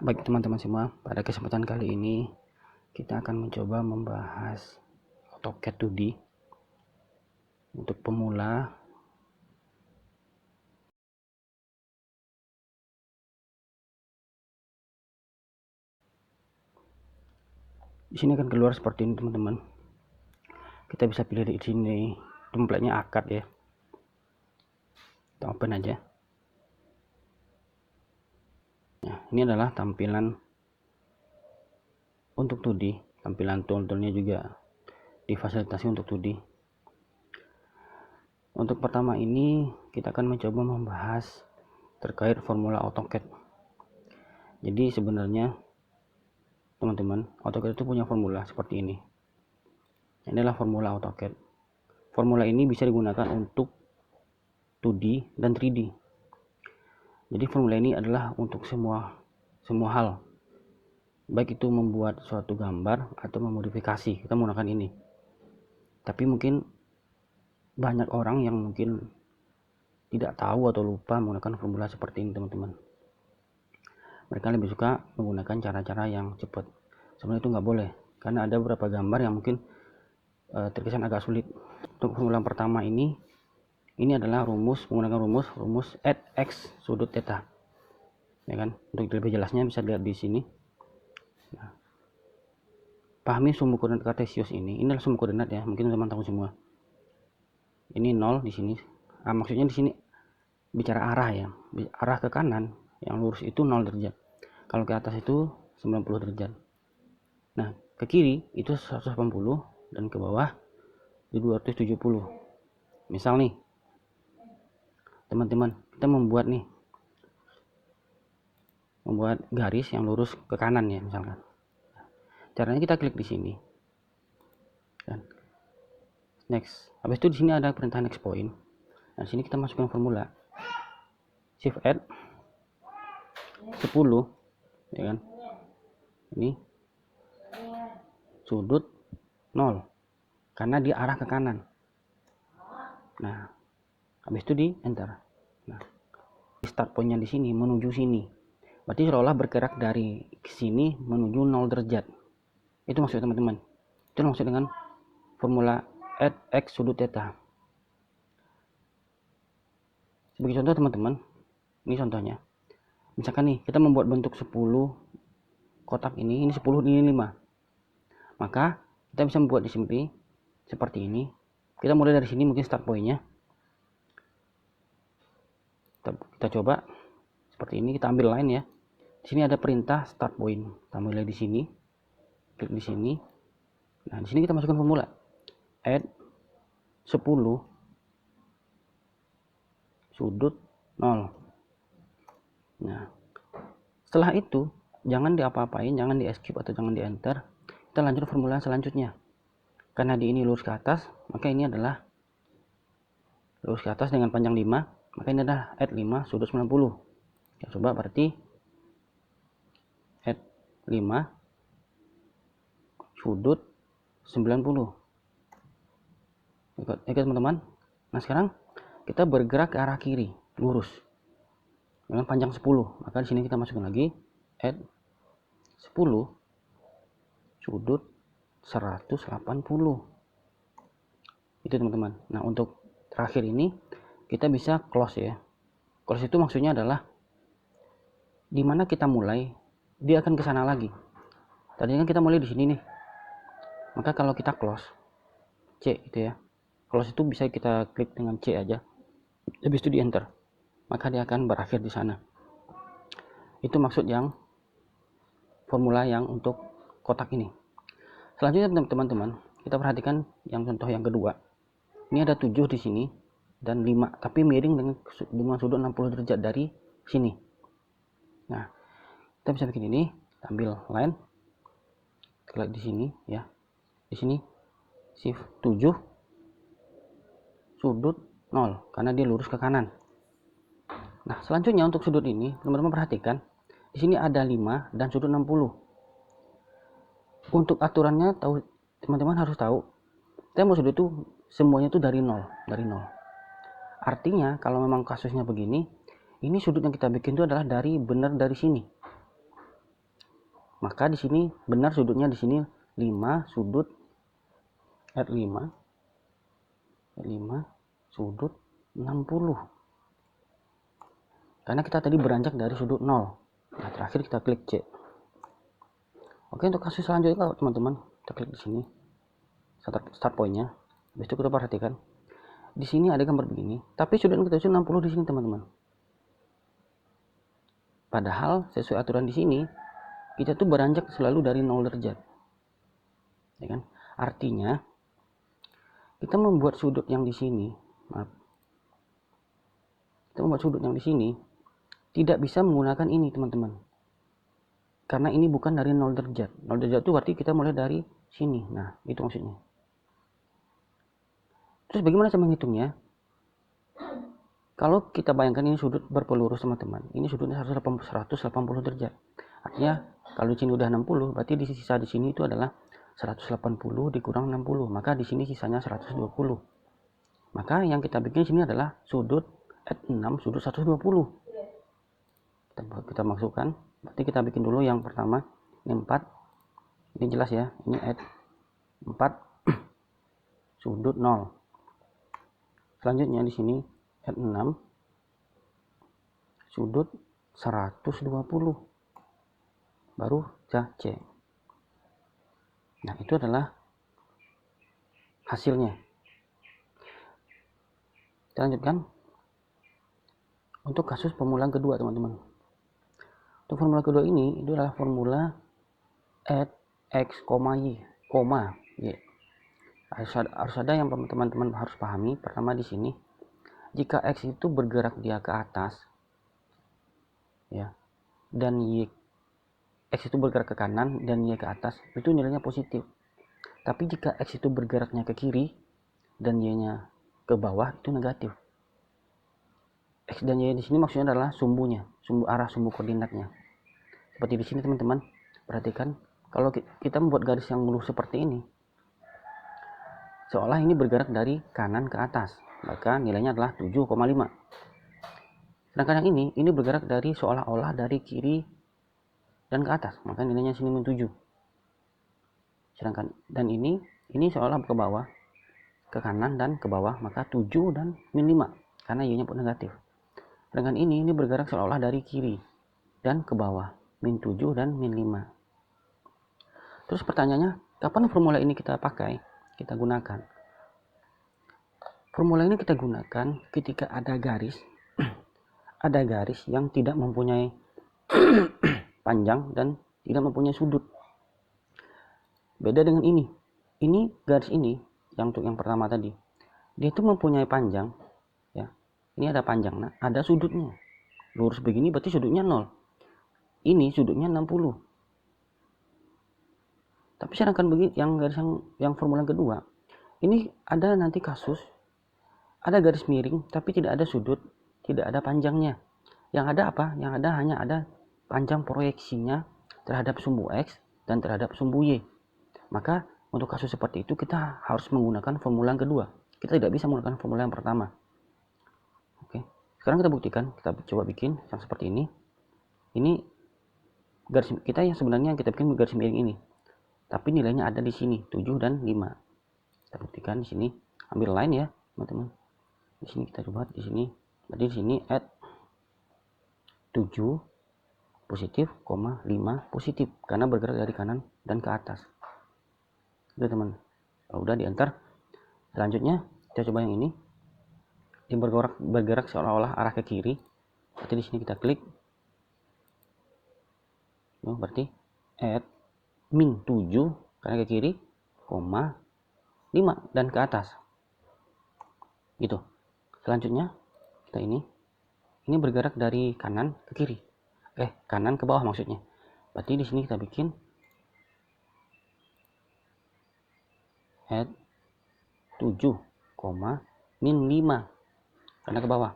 Baik teman-teman semua, pada kesempatan kali ini kita akan mencoba membahas AutoCAD 2D untuk pemula. Di sini akan keluar seperti ini teman-teman. Kita bisa pilih di sini template-nya ARCAD ya. Kita open aja. Nah, ini adalah tampilan untuk 2D. Tampilan tool-toolnya juga difasilitasi untuk 2D. Untuk pertama ini kita akan mencoba membahas terkait formula AutoCAD. Jadi sebenarnya teman-teman, AutoCAD itu punya formula seperti ini. Ini adalah formula AutoCAD. Formula ini bisa digunakan untuk 2D dan 3D. Jadi formula ini adalah untuk semua hal, baik itu membuat suatu gambar atau memodifikasi, kita menggunakan ini. Tapi mungkin banyak orang yang mungkin tidak tahu atau lupa menggunakan formula seperti ini teman-teman. Mereka lebih suka menggunakan cara-cara yang cepat. Sebenarnya itu nggak boleh, karena ada beberapa gambar yang mungkin terkesan agak sulit. Untuk formula pertama ini adalah menggunakan rumus add x sudut theta, ya kan. Untuk lebih jelasnya bisa lihat di sini. Nah, pahami sumbu koordinat kartesius ini adalah sumbu koordinat ya, mungkin teman-teman tahu semua. Ini 0 di sini. Maksudnya di sini bicara arah ya, arah ke kanan yang lurus itu 0 derajat. Kalau ke atas itu 90 derajat. Nah, ke kiri itu 180 dan ke bawah di 270. Misal nih teman-teman, kita membuat garis yang lurus ke kanan ya misalkan. Caranya kita klik di sini dan next. Habis itu di sini ada perintah next point. Nah, sini kita masukkan formula shift add 10 ya kan. Ini sudut 0 karena dia arah ke kanan. Nah, habis itu di enter. Nah, start pointnya di sini menuju sini. Berarti seolah bergerak dari sini menuju 0 derajat. Itu maksud teman-teman. Itu maksud dengan formula add x sudut theta. Sebagai contoh teman-teman, ini contohnya. Misalkan nih, kita membuat bentuk 10 kotak ini 10, ini 5. Maka kita bisa membuat di sini seperti ini. Kita mulai dari sini mungkin start pointnya. Kita coba seperti ini, kita ambil line ya. Di sini ada perintah start point. Kita mulai di sini. Klik di sini. Nah, di sini kita masukkan formula add 10 sudut 0. Nah, setelah itu jangan diapa-apain, jangan di escape atau jangan di enter. Kita lanjut formula selanjutnya. Karena di ini lurus ke atas, maka ini adalah lurus ke atas dengan panjang 5, maka ini adalah add 5 sudut 90. Ya, coba berarti add 5 sudut 90. Ikut teman-teman. Nah, sekarang kita bergerak ke arah kiri, lurus dengan panjang 10. Maka di sini kita masukkan lagi add 10 sudut 180. Itu teman-teman. Nah, untuk terakhir ini kita bisa close ya. Close itu maksudnya adalah dimana kita mulai, dia akan ke sana lagi. Tadinya kan kita mulai di sini nih. Maka kalau kita close C itu ya. Close itu bisa kita klik dengan C aja. Habis itu di enter. Maka dia akan berakhir di sana. Itu maksud yang formula yang untuk kotak ini. Selanjutnya teman-teman, kita perhatikan yang contoh yang kedua. Ini ada 7 di sini dan 5, tapi miring dengan sudut 60 derajat dari sini. Nah, kita bisa bikin ini, ambil line, klik di sini ya. Di sini shift 7 sudut 0 karena dia lurus ke kanan. Nah, selanjutnya untuk sudut ini, teman-teman perhatikan, di sini ada 5 dan sudut 60. Untuk aturannya teman-teman harus tahu, kita mau sudut itu semuanya itu dari 0. Artinya kalau memang kasusnya begini, ini sudut yang kita bikin itu adalah benar dari sini. Maka di sini benar sudutnya di sini 5 sudut add 5 sudut 60. Karena kita tadi beranjak dari sudut 0. Nah, terakhir kita klik C. Oke, untuk kasus selanjutnya teman-teman, kita klik di sini start point-nya. Habis itu kita perhatikan di sini ada gambar begini, tapi sudut kita tuju 60 di sini teman-teman. Padahal sesuai aturan di sini kita tuh beranjak selalu dari 0 derajat. Ya kan? Artinya kita membuat sudut yang di sini, kita membuat sudut yang di sini tidak bisa menggunakan ini teman-teman. Karena ini bukan dari 0 derajat. 0 derajat itu berarti kita mulai dari sini. Nah, itu maksudnya. Terus bagaimana cara menghitungnya? Kalau kita bayangkan ini sudut berpelurus teman-teman, ini sudutnya 180 derajat. Artinya kalau di sini udah 60, berarti di sisa di sini itu adalah 180 dikurang 60, maka di sini sisanya 120. Maka yang kita bikin sini adalah sudut add 6 sudut 120. Kita masukkan, berarti kita bikin dulu yang pertama, ini 4. Ini jelas ya, ini add 4 sudut 0. Selanjutnya di sini add 6 sudut 120. Baru C. Nah, itu adalah hasilnya. Kita lanjutkan untuk kasus permulaan kedua teman-teman. Untuk formula kedua ini itu adalah formula add x, y, y. Harus ada yang teman-teman harus pahami. Pertama di sini, jika x itu bergerak dia ke atas, ya, dan y, x itu bergerak ke kanan dan y ke atas, itu nilainya positif. Tapi jika x itu bergeraknya ke kiri dan y-nya ke bawah, itu negatif. X dan Y di sini maksudnya adalah sumbunya, arah sumbu koordinatnya. Seperti di sini teman-teman, perhatikan kalau kita membuat garis yang lurus seperti ini, seolah ini bergerak dari kanan ke atas, maka nilainya adalah 7,5. Sedangkan yang ini bergerak dari seolah-olah dari kiri dan ke atas, maka nilainya sini min 7. Sedangkan dan ini seolah ke bawah, ke kanan dan ke bawah, maka 7 dan min 5 karena Y-nya pun negatif. Sedangkan ini bergerak seolah dari kiri dan ke bawah, min 7 dan min 5. Terus pertanyaannya, kapan formula ini kita pakai, kita gunakan? Formula ini kita gunakan ketika ada garis ada garis yang tidak mempunyai panjang dan tidak mempunyai sudut. Beda dengan ini garis ini yang untuk yang pertama tadi, dia itu mempunyai panjang, ya. Ini ada panjang, nah ada sudutnya. Lurus begini berarti sudutnya 0. Ini sudutnya 60. Tapi sedangkan begini yang garis yang formula kedua, ini ada nanti kasus ada garis miring tapi tidak ada sudut, tidak ada panjangnya. Yang ada apa? Yang ada hanya ada panjang proyeksinya terhadap sumbu X dan terhadap sumbu Y. Maka untuk kasus seperti itu kita harus menggunakan formula yang kedua. Kita tidak bisa menggunakan formula yang pertama. Oke. Sekarang kita buktikan, kita coba bikin yang seperti ini. Ini garis kita yang sebenarnya kita bikin garis miring ini. Tapi nilainya ada di sini, 7 dan 5. Kita buktikan di sini. Ambil line ya, teman-teman. Di sini kita coba di sini. Berarti di sini add 7 positif, 5 positif karena bergerak dari kanan dan ke atas. Udah teman, udah di enter. Selanjutnya kita coba yang ini. Dia bergerak seolah-olah arah ke kiri. Berarti di sini kita klik. Berarti add min 7 karena ke kiri, 5 dan ke atas. Gitu. Selanjutnya kita ini bergerak dari kanan ke kiri. Kanan ke bawah maksudnya. Berarti di sini kita bikin add 7, min 5 karena ke bawah.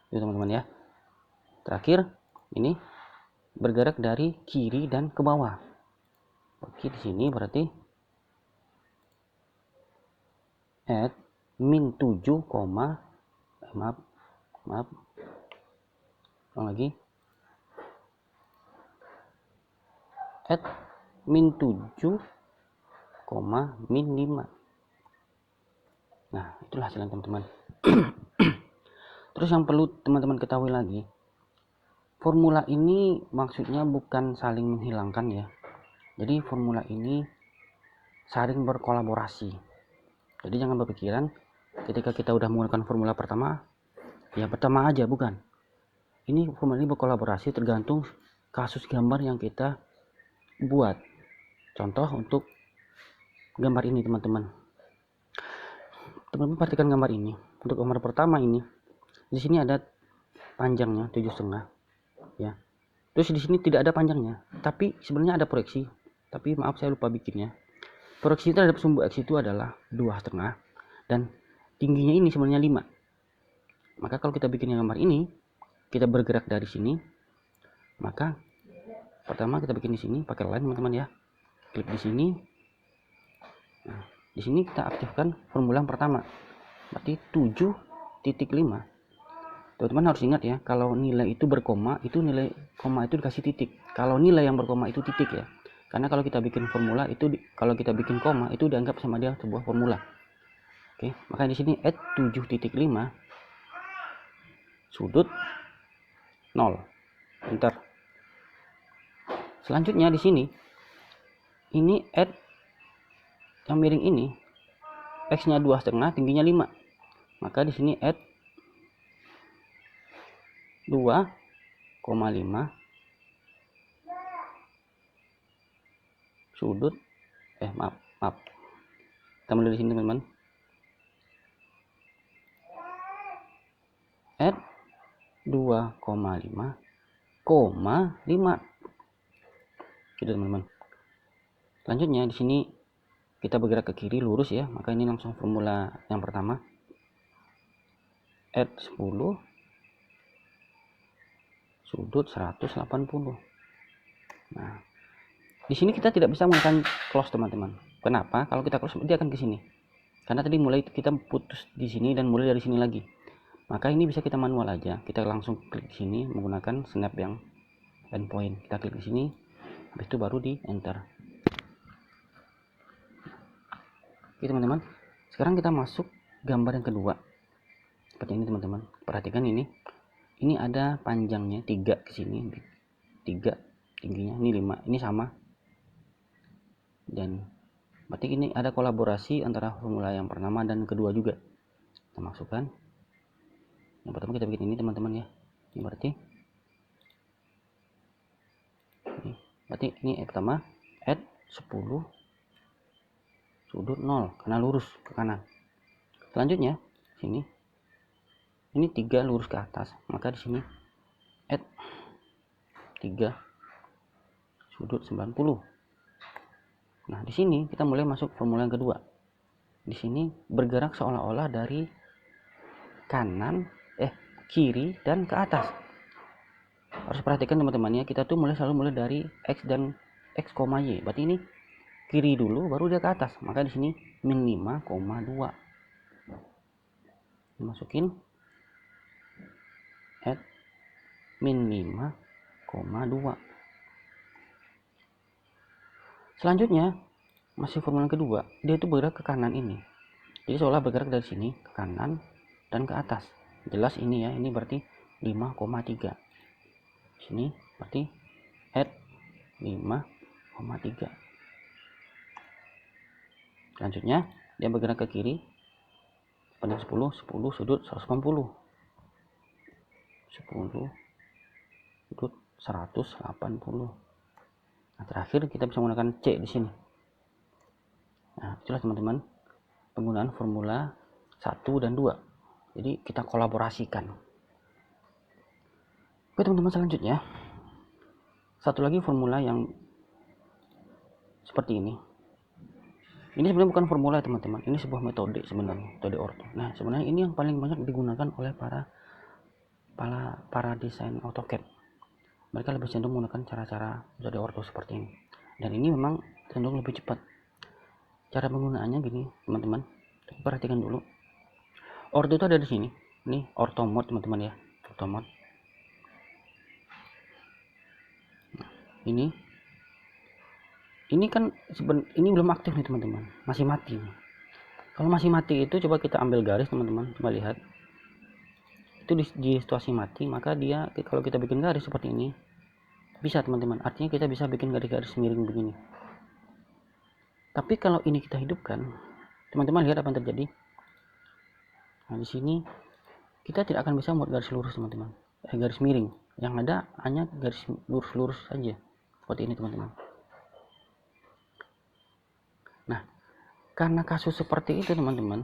Itu teman-teman ya. Terakhir ini bergerak dari kiri dan ke bawah. Oke, di sini berarti add min 7, maaf. Ulang lagi. Add min 7, min 5. Nah, itulah hasilnya teman-teman. Terus yang perlu teman-teman ketahui lagi, formula ini maksudnya bukan saling menghilangkan ya. Jadi formula ini saling berkolaborasi. Jadi jangan berpikiran ketika kita udah menggunakan formula pertama, ya pertama aja, bukan. Ini formula ini berkolaborasi tergantung kasus gambar yang kita buat. Contoh untuk gambar ini teman-teman. Teman-teman perhatikan gambar ini. Untuk gambar pertama ini, di sini ada panjangnya 7,5 ya. Terus di sini tidak ada panjangnya, tapi sebenarnya ada proyeksi. Tapi maaf saya lupa bikinnya. Proyeksi terhadap sumbu X itu adalah 2,5 dan tingginya ini sebenarnya 5. Maka kalau kita bikin gambar ini, kita bergerak dari sini, maka pertama kita bikin di sini pakai line teman-teman ya. Klik di sini. Nah, di sini kita aktifkan formula yang pertama. Berarti 7,5. Teman-teman harus ingat ya, kalau nilai itu berkoma, itu nilai koma itu dikasih titik. Kalau nilai yang berkoma itu titik ya. Karena kalau kita bikin formula itu, kalau kita bikin koma itu dianggap sama dia sebuah formula. Oke, maka di sini add 7,5 sudut 0. Enter. Selanjutnya di sini ini add yang miring ini x-nya 2,5, tingginya 5. Maka di sini add 2,5 sudut maaf kita mulai di sini teman-teman. Add 2,5 gitu teman-teman. Selanjutnya di sini kita bergerak ke kiri lurus ya, maka ini langsung formula yang pertama. Add 10 sudut 180. Nah, di sini kita tidak bisa menggunakan close teman-teman. Kenapa? Kalau kita close dia akan ke sini. Karena tadi mulai kita putus di sini dan mulai dari sini lagi. Maka ini bisa kita manual aja. Kita langsung klik di sini menggunakan snap yang endpoint. Kita klik di sini, habis itu baru di enter. Oke teman-teman, sekarang kita masuk gambar yang kedua. Seperti ini teman-teman. Perhatikan ini. Ini ada panjangnya 3 ke sini. 3 tingginya, ini 5. Ini sama. Dan berarti ini ada kolaborasi antara formula yang pertama dan kedua juga. Kita masukkan. Yang pertama kita bikin ini teman-teman ya. Ini berarti ini pertama add 10 sudut 0 karena lurus ke kanan. Selanjutnya sini ini 3 lurus ke atas, maka di sini add 3 sudut 90. Nah, di sini kita mulai masuk formula yang kedua. Di sini bergerak seolah-olah dari kanan kiri dan ke atas. Harus perhatikan teman-teman ya, kita tuh selalu mulai dari X dan X, Y. Berarti ini kiri dulu baru dia ke atas. Maka di sini min 5,2. Masukin add min 5,2. Selanjutnya masih formula kedua, dia itu bergerak ke kanan ini. Jadi seolah bergerak dari sini ke kanan dan ke atas. Jelas ini ya, ini berarti 5,3. Sini berarti add 5,3. Selanjutnya dia bergerak ke kiri panjang 10 sudut 180. 10 sudut 180. Nah, terakhir kita bisa menggunakan C di sini. Nah, itulah teman-teman penggunaan formula 1 dan 2. Jadi kita kolaborasikan. Oke teman-teman, selanjutnya satu lagi formula yang seperti ini. Ini sebenarnya bukan formula teman-teman, ini sebuah metode sebenarnya, metode ortho. Nah, sebenarnya ini yang paling banyak digunakan oleh para desain AutoCAD. Mereka lebih cenderung menggunakan cara-cara metode ortho seperti ini. Dan ini memang cenderung lebih cepat. Cara penggunaannya gini teman-teman, perhatikan dulu. Ortho itu ada di sini. Ini ortho mode teman-teman ya, ortho mode. Nah, ini ini kan ini belum aktif nih teman-teman, masih mati. Kalau masih mati itu coba kita ambil garis teman-teman, coba lihat itu di situasi mati, maka dia kalau kita bikin garis seperti ini bisa teman-teman, artinya kita bisa bikin garis-garis miring begini. Tapi kalau ini kita hidupkan, teman-teman lihat apa yang terjadi. Nah di sini kita tidak akan bisa membuat garis lurus teman-teman, garis miring, yang ada hanya garis lurus-lurus saja seperti ini teman-teman. Nah karena kasus seperti itu teman-teman,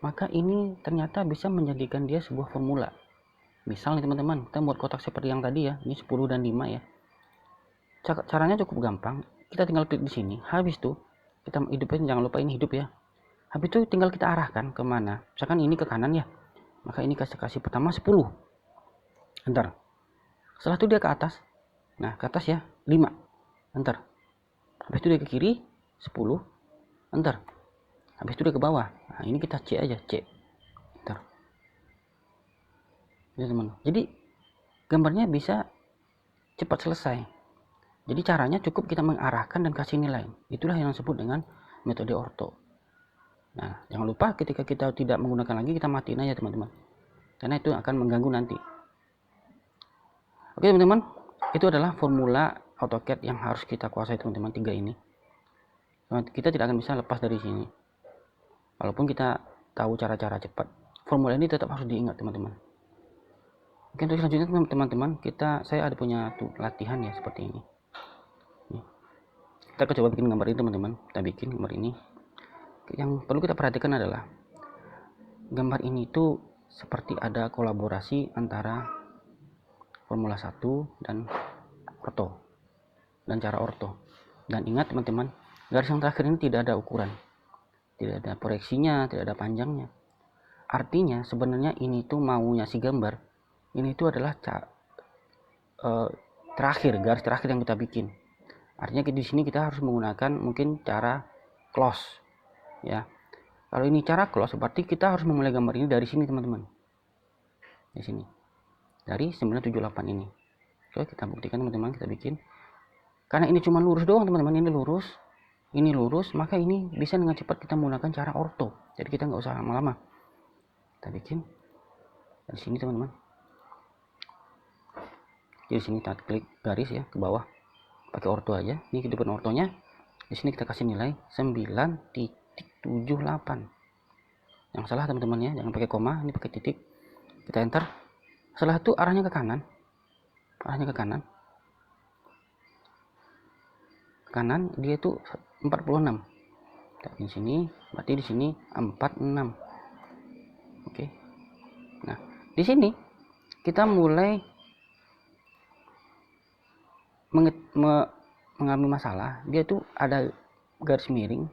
maka ini ternyata bisa menjadikan dia sebuah formula. Misal nih teman-teman, kita buat kotak seperti yang tadi ya, ini 10 dan 5 ya. Caranya cukup gampang, kita tinggal klik di sini, habis tuh kita hidupin, jangan lupa ini hidup ya. Habis itu tinggal kita arahkan kemana, misalkan ini ke kanan ya, maka ini kasih pertama 10, enter. Setelah itu dia ke atas, nah ke atas ya 5, enter. Habis itu dia ke kiri 10, enter. Habis itu dia ke bawah, nah ini kita C aja, C, enter ya teman. Jadi gambarnya bisa cepat selesai. Jadi caranya cukup kita mengarahkan dan kasih nilai. Itulah yang disebut dengan metode orto. Nah jangan lupa ketika kita tidak menggunakan lagi, kita matiin aja teman-teman, karena itu akan mengganggu nanti. Oke teman-teman, itu adalah formula AutoCAD yang harus kita kuasai teman-teman, 3 ini. Kita tidak akan bisa lepas dari sini. Walaupun kita tahu cara-cara cepat, formula ini tetap harus diingat teman-teman. Oke, untuk selanjutnya teman-teman, saya ada punya latihan ya seperti ini. Kita akan coba bikin gambar ini teman-teman. Kita bikin gambar ini. Yang perlu kita perhatikan adalah gambar ini tuh seperti ada kolaborasi antara formula 1 dan orto, dan cara orto. Dan ingat teman-teman, garis yang terakhir ini tidak ada ukuran, tidak ada proyeksinya, tidak ada panjangnya. Artinya sebenarnya ini tuh maunya si gambar ini tuh adalah garis terakhir yang kita bikin. Artinya di sini kita harus menggunakan mungkin cara close ya. Kalau ini cara close berarti kita harus memulai gambar ini dari sini teman-teman, di sini dari 978 ini. Oke, kita buktikan teman-teman, kita bikin. Karena ini cuma lurus doang teman-teman, ini lurus, maka ini bisa dengan cepat kita menggunakan cara orto. Jadi kita nggak usah lama-lama. Kita bikin dari sini teman-teman. Di sini kita klik garis ya ke bawah, pakai orto aja. Ini kehidupan ortonya. Di sini kita kasih nilai 9.78. Yang salah teman-teman ya, jangan pakai koma, ini pakai titik. Kita enter. Setelah itu arahnya ke kanan. Kanan dia itu 46. Di sini berarti di sini 46. Oke. Nah, di sini kita mulai mengalami masalah. Dia tuh ada garis miring,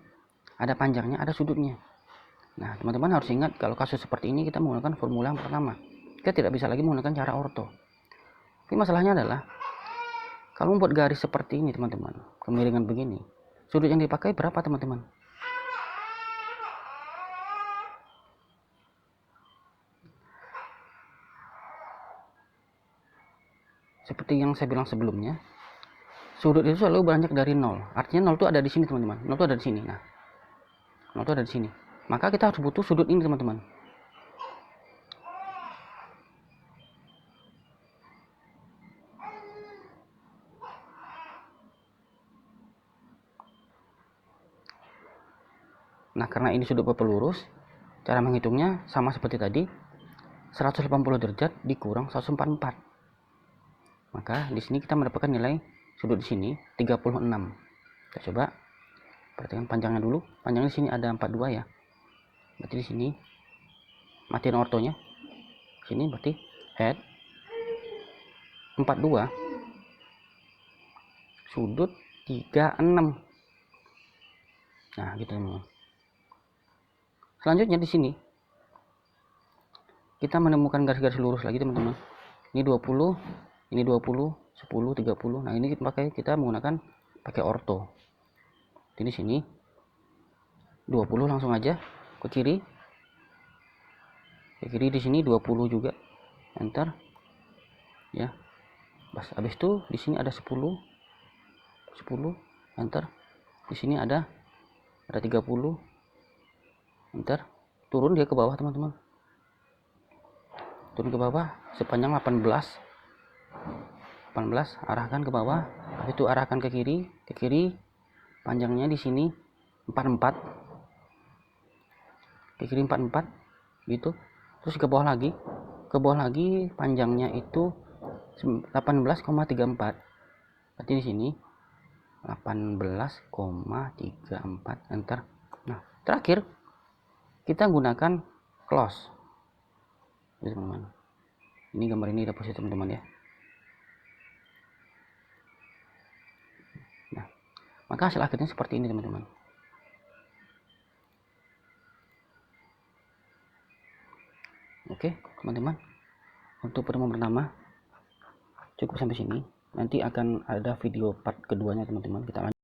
ada panjangnya, ada sudutnya. Nah teman-teman harus ingat, kalau kasus seperti ini kita menggunakan formula yang pertama, kita tidak bisa lagi menggunakan cara orto. Tapi masalahnya adalah kalau membuat garis seperti ini teman-teman, kemiringan begini, sudut yang dipakai berapa teman-teman? Seperti yang saya bilang sebelumnya, sudut itu selalu beranjak dari 0. Artinya 0 itu ada di sini teman-teman. 0 itu ada di sini. Nah, 0 itu ada di sini. Maka kita harus butuh sudut ini teman-teman. Nah, karena ini sudut berpelurus, cara menghitungnya sama seperti tadi. 180 derajat dikurang 144. Maka di sini kita mendapatkan nilai sudut di sini 36. Kita coba perhatikan panjangnya dulu. Panjangnya di sini ada 42 ya. Berarti di sini matiin ortonya. Sini berarti head 42, sudut 36. Nah, gitu teman-teman. Selanjutnya di sini kita menemukan garis-garis lurus lagi teman-teman. Ini 20, ini 20, 10, 30. Nah, ini kita menggunakan pakai orto. Jadi sini 20 langsung aja ke kiri. Ke kiri di sini 20 juga. Enter. Ya. Habis itu di sini ada 10. 10, enter. Di sini ada 30. Ntar turun dia ke bawah teman-teman, turun ke bawah sepanjang 18, arahkan ke bawah, habis itu arahkan ke kiri, panjangnya di sini 44, ke kiri 44 gitu. Terus ke bawah lagi, panjangnya itu 18,34, berarti di sini 18,34, enter. Nah, terakhir kita gunakan close, teman-teman. Ini gambar ini udah posisi teman-teman ya. Nah, maka hasil akhirnya seperti ini teman-teman. Oke teman-teman, untuk pertemuan pertama cukup sampai sini. Nanti akan ada video part keduanya teman-teman, kita lanjut.